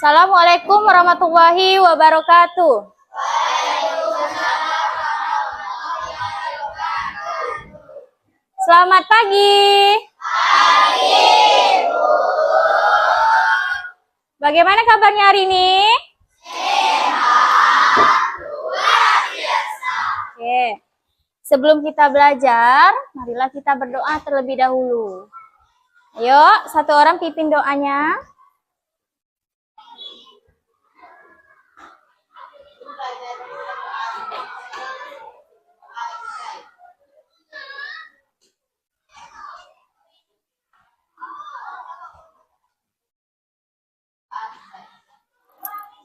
Assalamualaikum warahmatullahi wabarakatuh. Selamat pagi. Bagaimana kabarnya hari ini? Oke. Sebelum kita belajar, marilah kita berdoa terlebih dahulu. Ayo, satu orang pimpin doanya.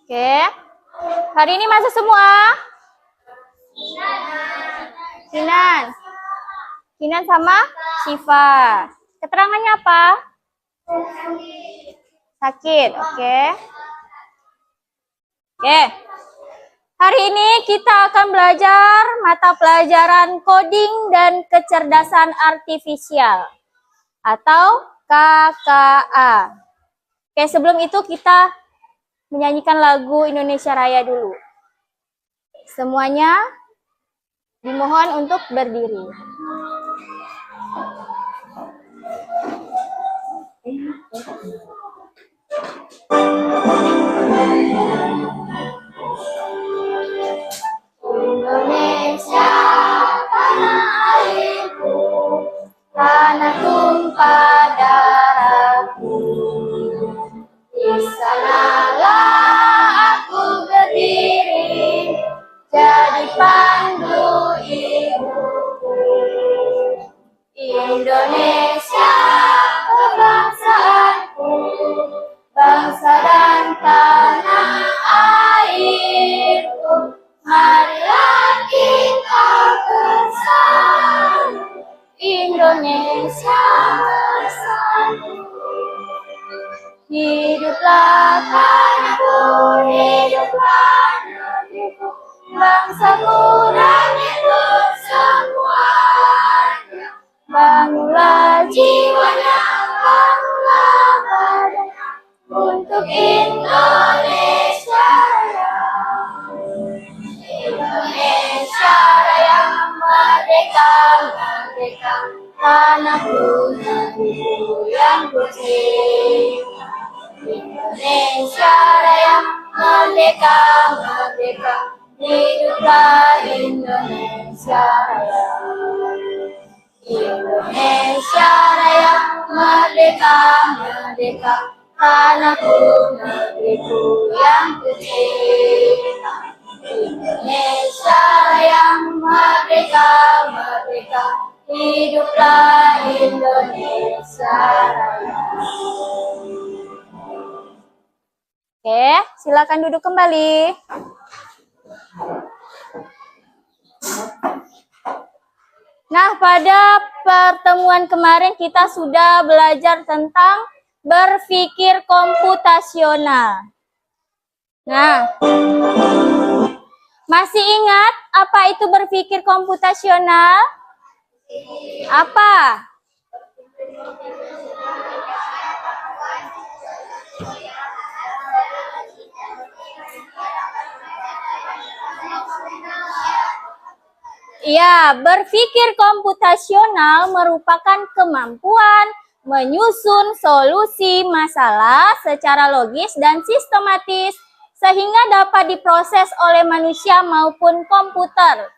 Oke. Hari ini masuk semua? Kinan sama Syifa. Keterangannya apa? Sakit, oke. Oke. Hari ini kita akan belajar mata pelajaran coding dan kecerdasan artifisial atau KKA. Oke, sebelum itu kita menyanyikan lagu Indonesia Raya dulu. Semuanya dimohon untuk berdiri. Indonesia, tanah airku, tanah tumpah darahku. Di sanalah aku berdiri, jadi pandu ibuku. Indonesia, kebangsaanku, bangsa dan tanah airku. Marilah kita bersatu, Indonesia bersatu. Hiduplah tanahku, hiduplah negeriku, bangsaku dan itu semuanya. Bangunlah jiwanya, bangunlah badannya untuk Indonesia Raya. Indonesia Raya, merdeka, merdeka, tanahku, negeriku yang kucinta. Indonesia Raya, merdeka, merdeka, hiduplah Indonesia Raya. Indonesia Raya, merdeka, merdeka, tanahku, negeriku yang kucinta. Indonesia Raya, merdeka, merdeka, hiduplah Indonesia Raya. Oke, silakan duduk kembali. Nah, pada pertemuan kemarin kita sudah belajar tentang berpikir komputasional. Nah, masih ingat apa itu berpikir komputasional? Apa? Ya, berpikir komputasional merupakan kemampuan menyusun solusi masalah secara logis dan sistematis sehingga dapat diproses oleh manusia maupun komputer.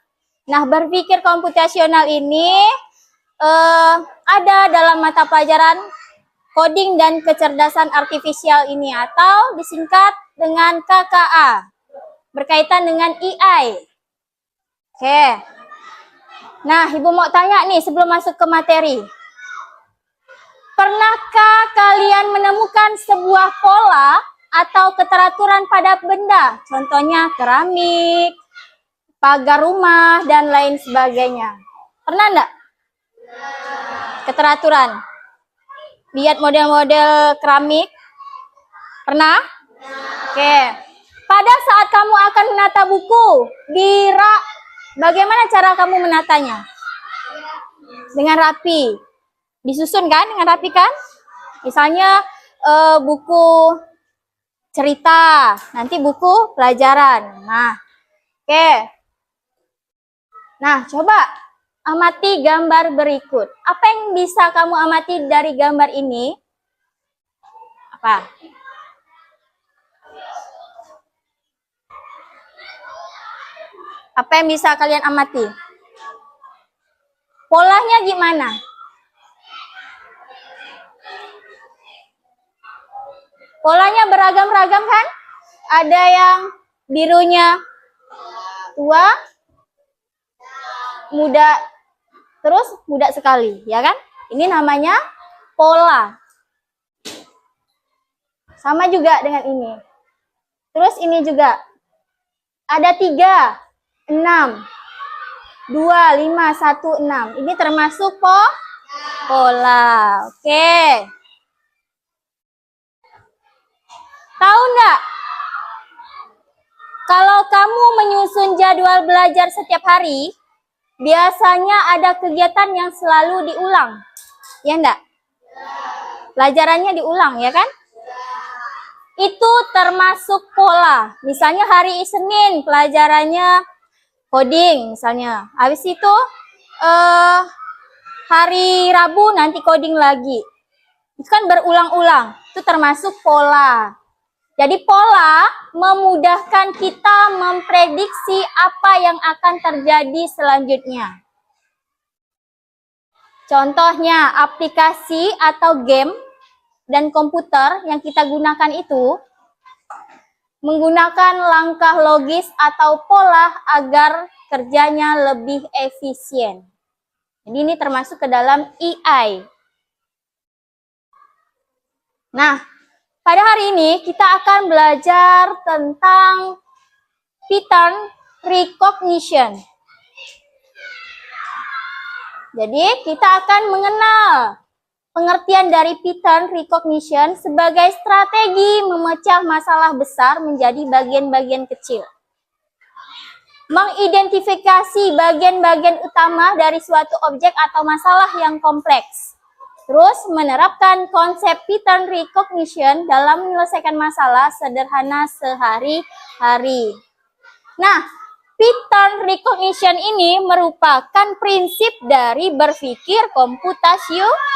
Nah, berpikir komputasional ini ada dalam mata pelajaran coding dan kecerdasan artifisial ini atau disingkat dengan KKA, berkaitan dengan AI. Oke. Nah, Ibu mau tanya nih sebelum masuk ke materi. Pernahkah kalian menemukan sebuah pola atau keteraturan pada benda? Contohnya keramik, pagar rumah, dan lain sebagainya. Pernah enggak? Keteraturan. Lihat model-model keramik. Pernah? Oke. Pada saat kamu akan menata buku di rak, bagaimana cara kamu menatanya? Dengan rapi. Disusun kan dengan rapi kan? Misalnya buku cerita, nanti buku pelajaran. Nah, oke. Nah, coba amati gambar berikut. Apa yang bisa kamu amati dari gambar ini? Apa? Apa yang bisa kalian amati? Polanya gimana? Polanya beragam-ragam kan? Ada yang birunya tua, muda, terus muda sekali, ya kan? Ini namanya pola. Sama juga dengan ini. Terus ini juga. Ada 3, 6, 2, 5, 1, 6. Ini termasuk pola. Oke. Tahu nggak? Kalau kamu menyusun jadwal belajar setiap hari, biasanya ada kegiatan yang selalu diulang. Ya enggak? Pelajarannya diulang, ya kan? Itu termasuk pola. Misalnya hari Senin pelajarannya coding misalnya. Habis itu hari Rabu nanti coding lagi. Itu kan berulang-ulang. Itu termasuk pola. Jadi pola memudahkan kita memprediksi apa yang akan terjadi selanjutnya. Contohnya aplikasi atau game dan komputer yang kita gunakan itu menggunakan langkah logis atau pola agar kerjanya lebih efisien. Jadi ini termasuk ke dalam EI. Nah, pada hari ini kita akan belajar tentang pattern recognition. Jadi kita akan mengenal pengertian dari pattern recognition sebagai strategi memecah masalah besar menjadi bagian-bagian kecil. Mengidentifikasi bagian-bagian utama dari suatu objek atau masalah yang kompleks. Terus menerapkan konsep pattern recognition dalam menyelesaikan masalah sederhana sehari-hari. Nah, pattern recognition ini merupakan prinsip dari berpikir komputasional.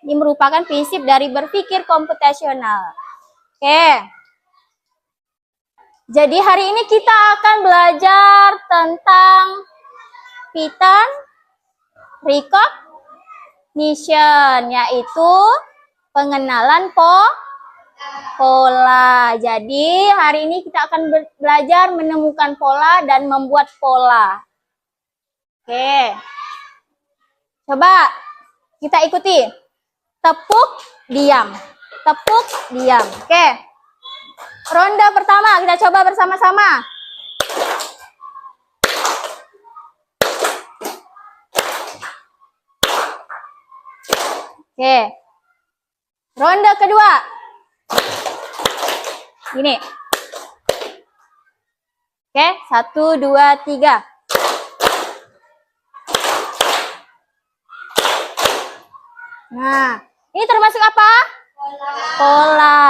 Ini merupakan prinsip dari berpikir komputasional. Oke. Jadi hari ini kita akan belajar tentang pattern recognition, yaitu pengenalan pola. Jadi hari ini kita akan belajar menemukan pola dan membuat pola. Oke. Coba kita ikuti. Tepuk, diam. Tepuk, diam. Oke. Ronde pertama kita coba bersama-sama. Oke. Ronde kedua. Gini. Oke, 1, 2, 3. Nah, ini termasuk apa? Pola.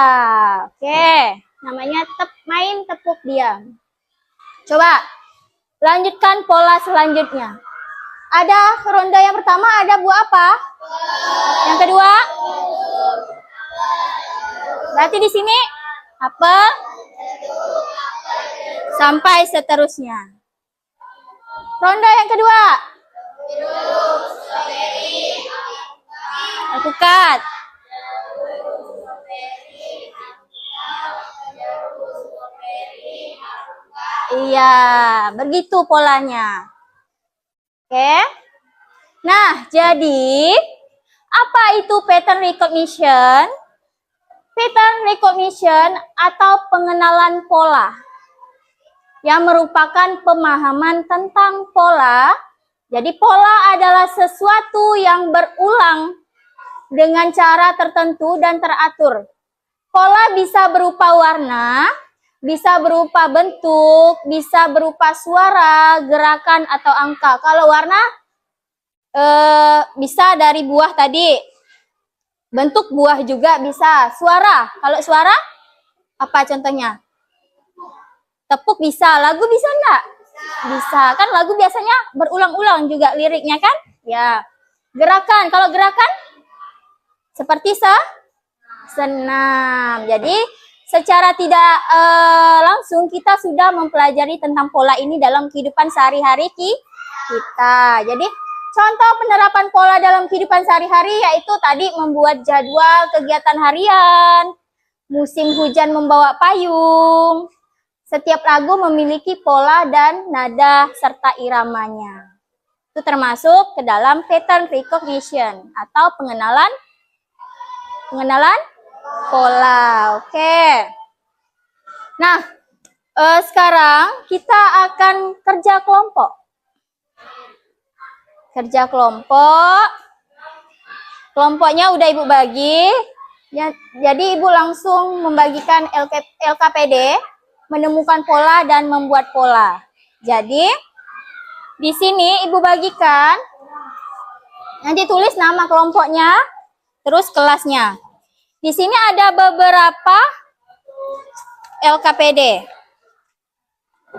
Oke, namanya main tepuk diam. Coba lanjutkan pola selanjutnya. Ada ronde yang pertama ada buah apa? Yang kedua? Berarti di sini apel sampai seterusnya. Ronde yang kedua. Alpukat. Iya, begitu polanya. Oke. Nah, jadi apa itu pattern recognition? Pattern recognition atau pengenalan pola yang merupakan pemahaman tentang pola. Jadi pola adalah sesuatu yang berulang dengan cara tertentu dan teratur. Pola bisa berupa warna, bisa berupa bentuk, bisa berupa suara, gerakan, atau angka. Kalau warna bisa dari buah tadi. Bentuk buah juga bisa. Suara, kalau suara apa contohnya? Tepuk bisa, lagu bisa enggak? Bisa, kan lagu biasanya berulang-ulang juga liriknya kan? Ya. Gerakan, kalau gerakan seperti senam. Jadi secara tidak langsung kita sudah mempelajari tentang pola ini dalam kehidupan sehari-hari kita. Jadi contoh penerapan pola dalam kehidupan sehari-hari yaitu tadi membuat jadwal kegiatan harian, musim hujan membawa payung. Setiap lagu memiliki pola dan nada serta iramanya. Itu termasuk ke dalam pattern recognition atau pengenalan pola. Oke. Nah, sekarang kita akan kerja kelompok. Kerja kelompok. Kelompoknya udah Ibu bagi. Ya, jadi Ibu langsung membagikan LKPD, menemukan pola dan membuat pola. Jadi, di sini Ibu bagikan, nanti tulis nama kelompoknya, terus kelasnya. Di sini ada beberapa LKPD.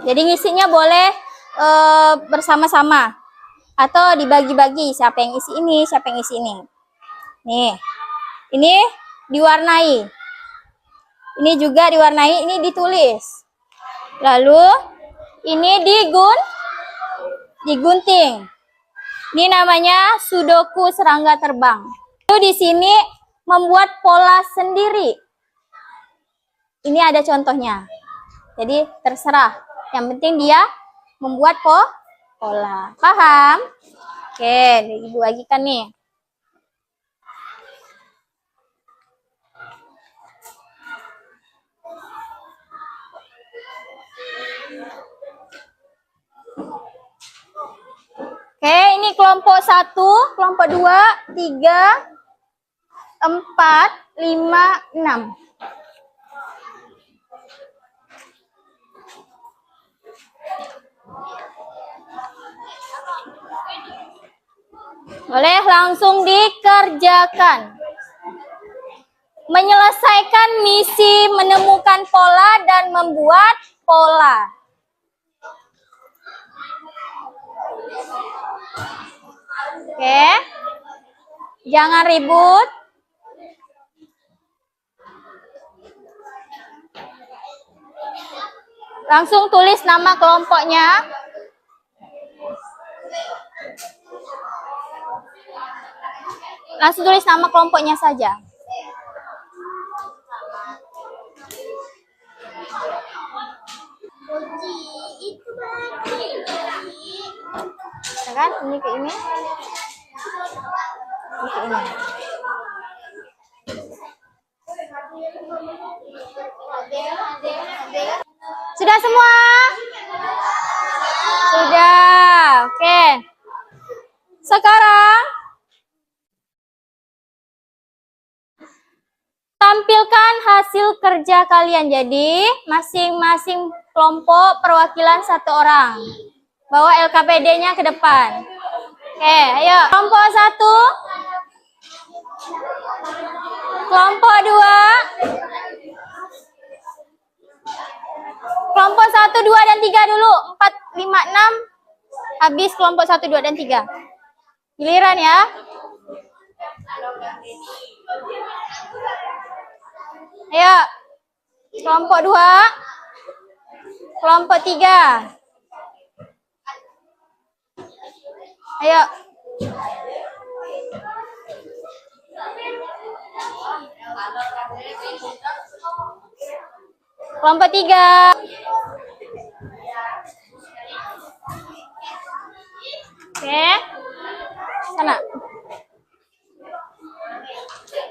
Jadi ngisinya boleh bersama-sama atau dibagi-bagi, siapa yang isi ini, siapa yang isi ini. Nih, ini diwarnai. Ini juga diwarnai, ini ditulis. Lalu ini digunting. Ini namanya sudoku serangga terbang. Lalu di sini membuat pola sendiri. Ini ada contohnya. Jadi terserah. Yang penting dia membuat pola. Paham? Oke, Ibu bagikan nih. Oke, ini kelompok 1, kelompok 2, 3, 4, 5, 6. Boleh langsung dikerjakan. Menyelesaikan misi menemukan pola dan membuat pola. Oke. Jangan ribut. Langsung tulis nama kelompoknya. Langsung tulis nama kelompoknya saja. Ya kan? Ini ke ini. Ini ke ini. Sudah semua? Sudah. Oke. Sekarang tampilkan hasil kerja kalian. Jadi masing-masing kelompok perwakilan 1 orang. Bawa LKPD-nya ke depan. Oke, ayo. Kelompok 1. Kelompok 2. Kelompok 1, 2, dan 3 dulu. 4, 5, 6. Habis kelompok 1, 2, dan 3. Giliran ya. Ayo. Kelompok 2. Kelompok 3. Ayo. Kelompok 3. Oke. Sana.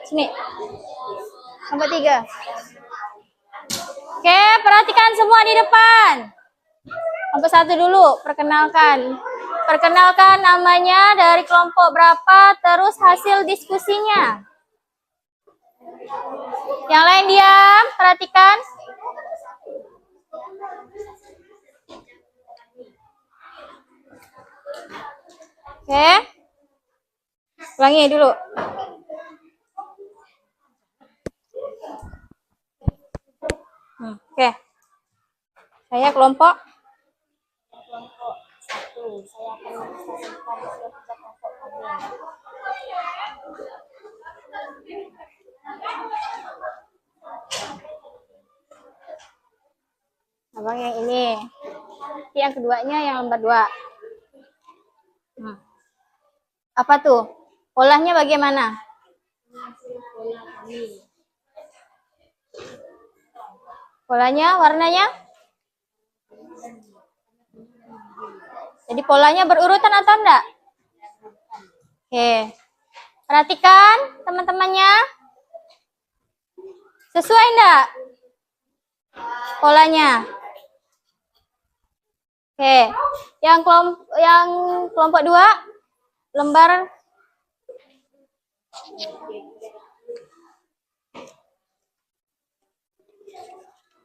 Sini. Kelompok 3. Oke, perhatikan semua di depan. Kelompok 1 dulu, perkenalkan. Perkenalkan namanya, dari kelompok berapa, terus hasil diskusinya. Yang lain diam, perhatikan. Oke. Ulangi dulu. Saya kelompok kelompok 1. Saya akan mengilustrasikan hasil kerja kelompok kami. Abang yang ini. Yang keduanya yang lembar 2. Apa tuh? Polanya bagaimana? Pola kami. Polanya, warnanya? Jadi polanya berurutan atau enggak? Oke. Perhatikan teman-temannya. Sesuai enggak? Polanya. Oke. Yang kelompok 2 lembar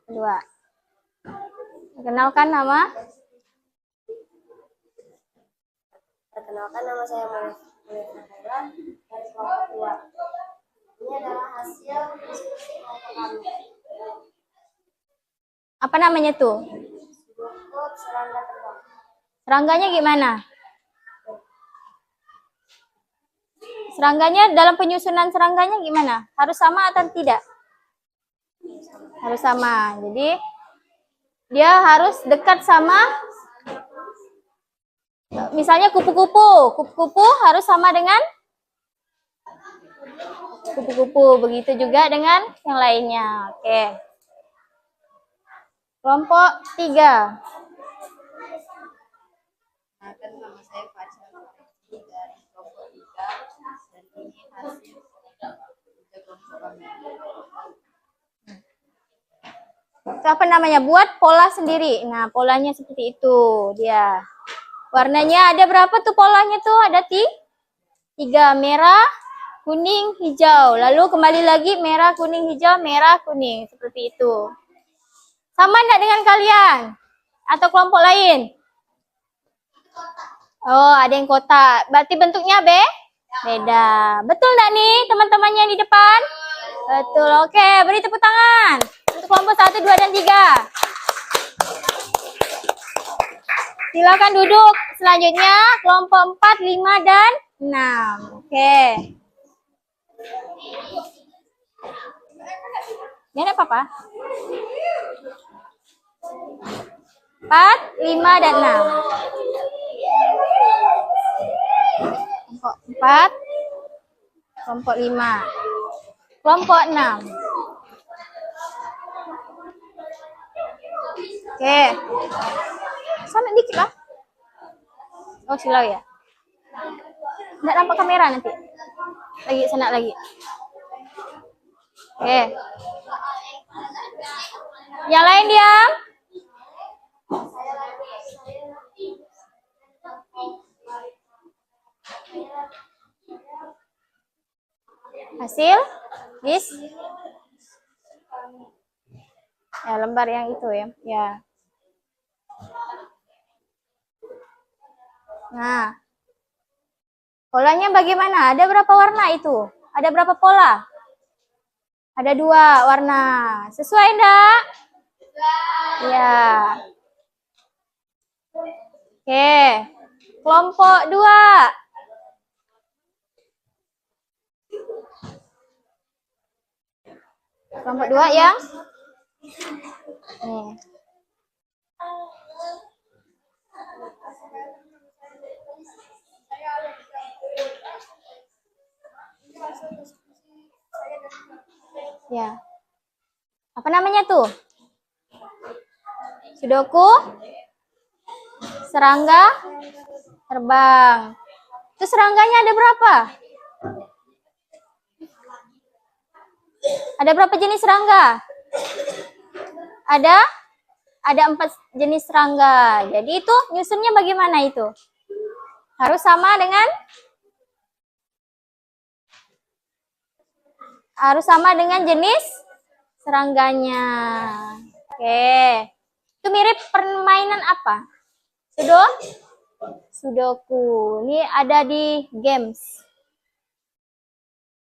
kedua. Kenalkan nama. Perkenalkan, nama saya Mulya Nakaila dari kelompok 2. Ini adalah hasil diskusi kelompok kami. Apa namanya tuh? Sudoku serangga terbang. Serangganya gimana? Serangganya dalam penyusunan serangganya gimana? Harus sama atau tidak? Harus sama. Jadi dia harus dekat sama, misalnya kupu-kupu. Kupu-kupu harus sama dengan kupu-kupu. Begitu juga dengan yang lainnya. Oke. Kelompok 3. Nama saya Faisal dari kelompok 3 dan ini hasil kerja kelompok kami. Itu apa namanya? Buat pola sendiri. Nah, polanya seperti itu dia. Warnanya ada berapa tuh polanya tuh? Ada 3. Merah, kuning, hijau. Lalu kembali lagi merah, kuning, hijau, merah, kuning. Seperti itu. Sama enggak dengan kalian? Atau kelompok lain? Oh, ada yang kotak. Berarti bentuknya beda. Betul enggak nih teman-temannya di depan? Betul. Oke, beri tepuk tangan. Untuk kelompok 1, 2, dan 3. Silakan duduk. Selanjutnya kelompok 4, 5, dan 6. Oke. Ini ada apa-apa? 4, 5, dan 6. Kelompok 4, kelompok 5, kelompok 6. Oke. Sana dikit lah. Oh, silau ya. Nggak nampak kamera nanti. Lagi, sana lagi. Oke. Yang lain diam. Hasil? Bis? Ya, lembar yang itu ya. Ya. Nah. Polanya bagaimana? Ada berapa warna itu? Ada berapa pola? Ada 2 warna. Sesuai enggak? Ya. Oke. Kelompok 2. Kelompok 2 yang nih. Ya. Apa namanya tuh? Sudoku serangga terbang. Itu serangganya ada berapa? Ada berapa jenis serangga? Ada 4 jenis serangga. Jadi itu nyusunnya bagaimana itu? Harus sama dengan jenis serangganya. Oke. Itu mirip permainan apa? Sudoku. Ini ada di games.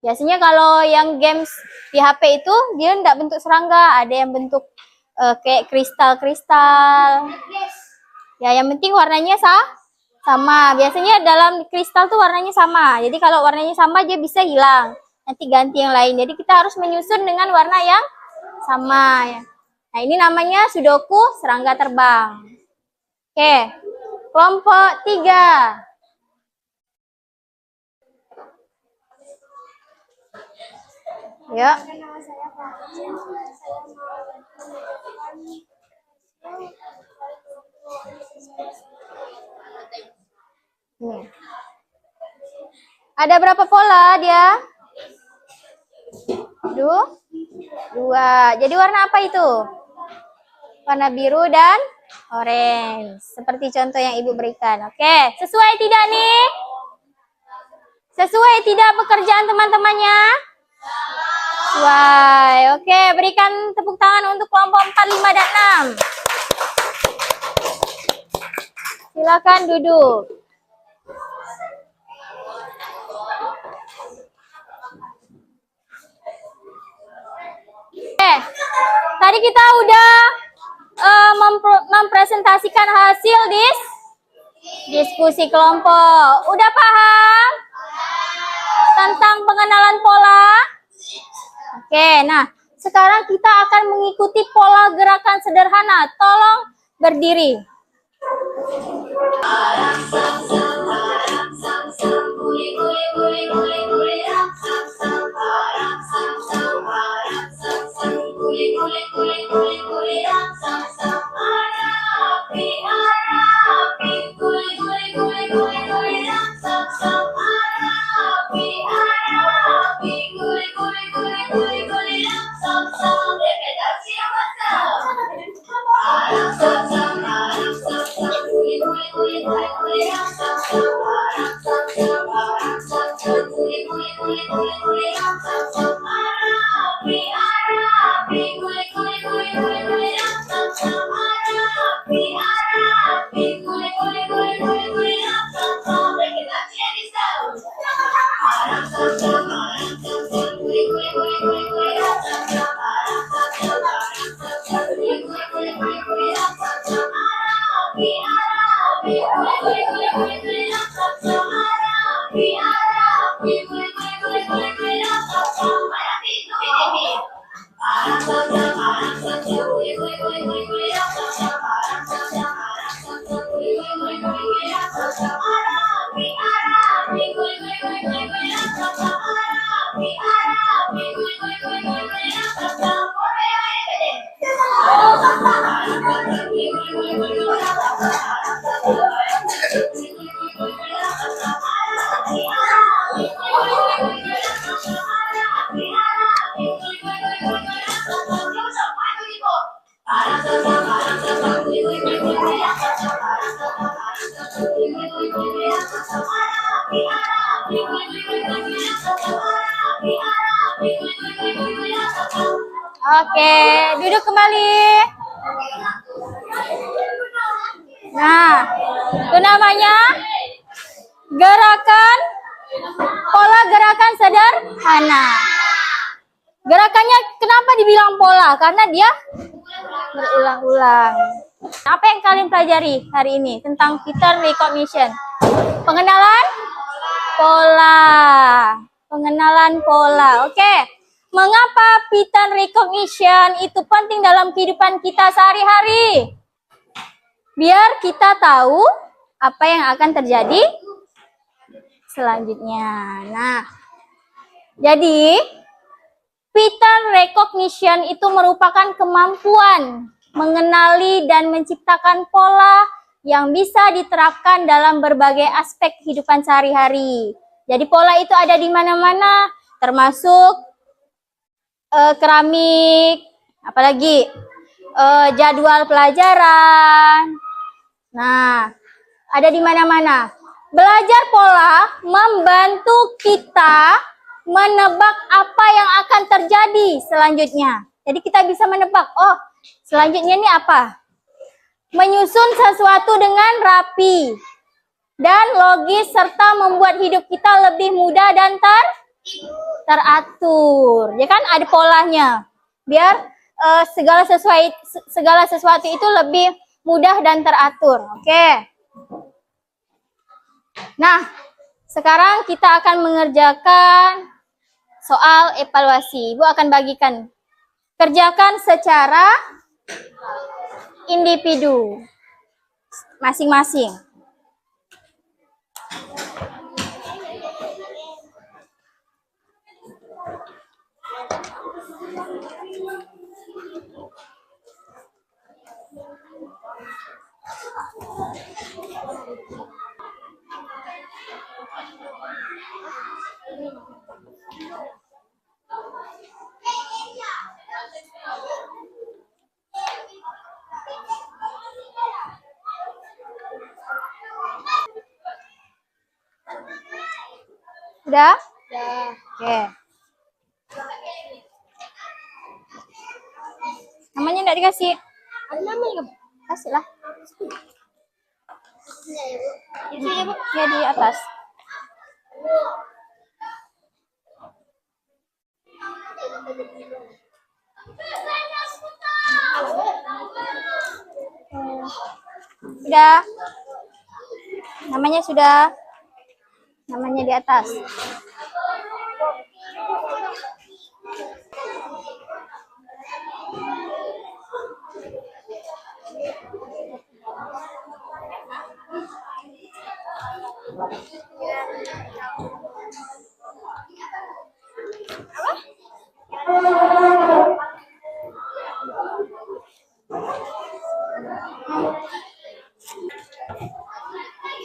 Biasanya kalau yang games di HP itu dia enggak bentuk serangga, ada yang bentuk kayak kristal-kristal. Ya, yang penting warnanya sama. Biasanya dalam kristal tuh warnanya sama. Jadi kalau warnanya sama dia bisa hilang. Nanti ganti yang lain. Jadi kita harus menyusun dengan warna yang sama ya. Nah, ini namanya Sudoku serangga terbang. Oke. Kelompok 3. Ya. Nama saya Pak. Saya mau Ada berapa pola dia? Dua. Jadi warna apa itu? Warna biru dan orange. Seperti contoh yang Ibu berikan. Oke, sesuai tidak nih? Sesuai tidak pekerjaan teman-temannya? Sesuai. Oke, berikan tepuk tangan untuk kelompok 4, 5, dan 6. Silakan duduk. Tadi kita udah mempresentasikan hasil diskusi kelompok. Udah paham tentang pengenalan pola? Oke, nah sekarang kita akan mengikuti pola gerakan sederhana. Tolong berdiri. Oke, duduk kembali. Nah, itu namanya pola gerakan sederhana. Gerakannya kenapa dibilang pola? Karena dia berulang-ulang. Apa yang kalian pelajari hari ini tentang pattern recognition? Pengenalan pola. Oke. Mengapa pattern recognition itu penting dalam kehidupan kita sehari-hari? Biar kita tahu apa yang akan terjadi selanjutnya. Nah, jadi pattern recognition itu merupakan kemampuan mengenali dan menciptakan pola yang bisa diterapkan dalam berbagai aspek kehidupan sehari-hari. Jadi pola itu ada di mana-mana, termasuk keramik, apalagi jadwal pelajaran. Nah, ada di mana-mana. Belajar pola membantu kita menebak apa yang akan terjadi selanjutnya. Jadi kita bisa menebak, oh selanjutnya ini apa? Menyusun sesuatu dengan rapi dan logis serta membuat hidup kita lebih mudah dan teratur. Ya kan, ada polanya. Biar segala sesuatu itu lebih mudah dan teratur. Oke. Nah, sekarang kita akan mengerjakan soal evaluasi. Ibu akan bagikan. Kerjakan secara individu masing-masing. Udah? Ya. Oke. Namanya enggak dikasih? Ada namanya, Bu? Kasih lah. Ya, Bu. Itu ya, Bu. Ya, di atas. Udah. Namanya sudah. Namanya di atas.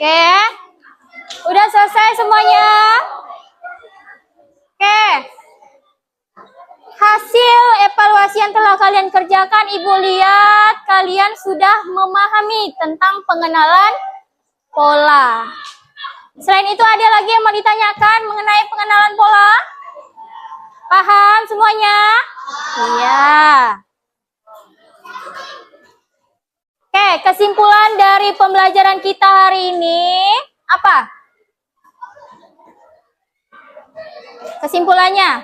Oke. Udah selesai semuanya? Oke. Hasil evaluasi yang telah kalian kerjakan, Ibu lihat kalian sudah memahami tentang pengenalan pola. Selain itu ada lagi yang mau ditanyakan mengenai pengenalan pola? Paham semuanya? Iya. Oke, kesimpulan dari pembelajaran kita hari ini apa? Kesimpulannya?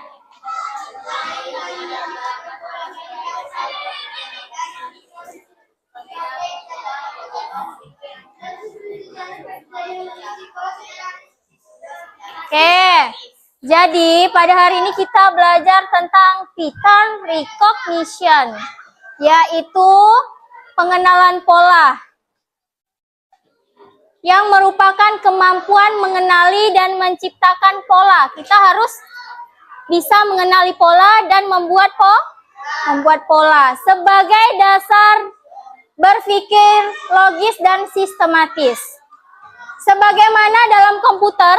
Oke, jadi pada hari ini kita belajar tentang pattern recognition, yaitu pengenalan pola, yang merupakan kemampuan mengenali dan menciptakan pola. Kita harus bisa mengenali pola dan membuat pola sebagai dasar berpikir logis dan sistematis. Sebagaimana dalam komputer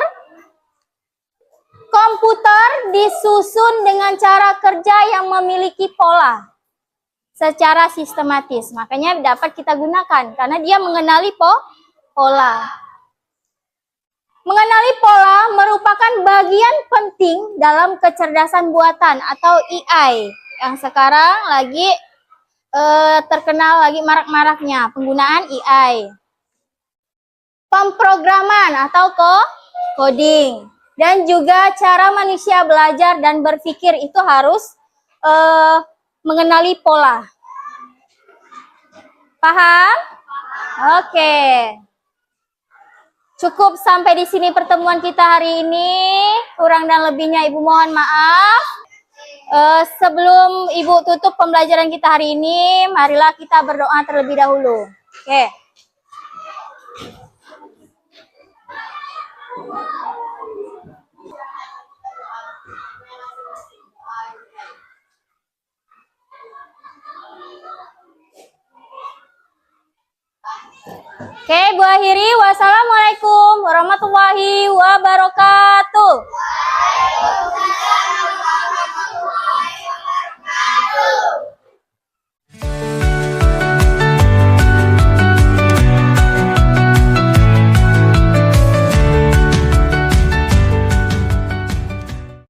disusun dengan cara kerja yang memiliki pola secara sistematis. Makanya dapat kita gunakan karena dia mengenali pola. Mengenali pola merupakan bagian penting dalam kecerdasan buatan atau AI yang sekarang lagi terkenal, lagi marak-maraknya penggunaan AI. Pemrograman atau coding, dan juga cara manusia belajar dan berpikir itu harus mengenali pola. Paham? Oke. Cukup sampai di sini pertemuan kita hari ini. Kurang dan lebihnya Ibu mohon maaf. Sebelum Ibu tutup pembelajaran kita hari ini, marilah kita berdoa terlebih dahulu. Oke. Oke, Bu akhiri. Wassalamualaikum warahmatullahi wabarakatuh.